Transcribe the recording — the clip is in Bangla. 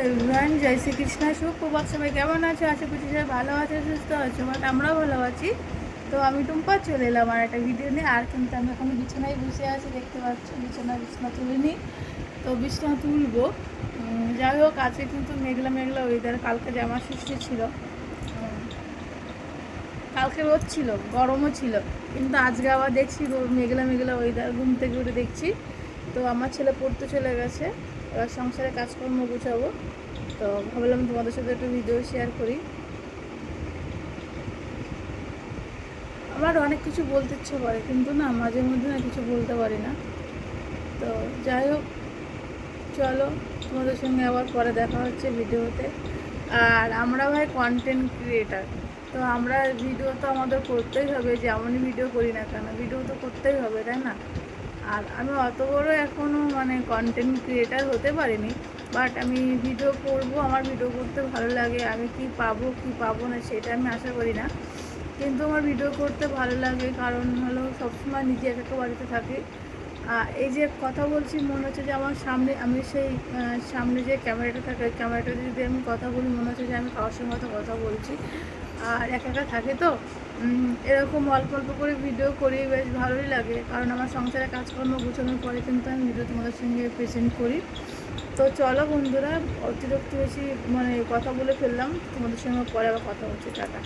এভরিওয়ান, জয় শ্রীকৃষ্ণ। সুপ্রভাত। সবাই কেমন আছো? আশা করছি সবাই ভালো আছে, সুস্থ আছো। বাট আমরাও ভালো আছি। তো আমি টুম্পা চলে এলাম আর একটা ভিডিও নিয়ে। আর কিন্তু আমি এখন বিছানায় বসে আছি, দেখতে পাচ্ছ। বিছানা তুলিনি, তো বিছানা তুলবো। যাই হোক, আজকে কিন্তু মেঘলা মেঘলা ওয়েদার। কালকে জামা ষষ্ঠী ছিল, কালকে রোদ ছিল, গরমও ছিল, কিন্তু আজকে আবার দেখছি মেঘলা মেঘলা ওয়েদার। ঘুম থেকে উঠে দেখছি। তো আমার ছেলে পড়তে চলে গেছে, এবার সংসারে কাজকর্ম গুছাবো। তো ভাবলাম তোমাদের সাথে একটু ভিডিও শেয়ার করি। আমার অনেক কিছু বলতে ইচ্ছে করে, কিন্তু না, মাঝে মধ্যে না কিছু বলতে পারি না। তো যাই হোক, চলো, তোমাদের সঙ্গে আবার পরে দেখা হচ্ছে ভিডিওতে। আর আমরা ভাই কন্টেন্ট ক্রিয়েটার, তো আমরা ভিডিও তো আমাদের করতেই হবে। যেমনই ভিডিও করি না কেন, ভিডিও তো করতেই হবে, তাই না? আর আমি অত বড় এখনও মানে কন্টেন্ট ক্রিয়েটার হতে পারিনি, বাট আমি ভিডিও করব। আমার ভিডিও করতে ভালো লাগে। আমি কি পাবো না সেটা আমি আশা করি না, কিন্তু আমার ভিডিও করতে ভালো লাগে। কারণ হলো, সবসময় নিজে একা বাড়িতে থাকি। এই যে কথা বলছি, মনে হচ্ছে যে আমার সামনে, আমি সেই সামনে যে ক্যামেরাটা থাকে, ক্যামেরাটাতে যদি আমি কথা বলি, মনে হচ্ছে যে আমি কারোর সঙ্গে কথা বলছি। আর একা একা থাকে তো এরকম অল্প অল্প করে ভিডিও করি, বেশ ভালোই লাগে। কারণ আমার সংসারে কাজকর্ম গুছানোর পরে কিন্তু আমি ভিডিও তোমাদের সঙ্গে প্রেজেন্ট করি। তো চলো বন্ধুরা, অতিরিক্ত বেশি মানে কথা বলে ফেললাম। তোমাদের সঙ্গে পরে আবার কথা হচ্ছে। টাটা।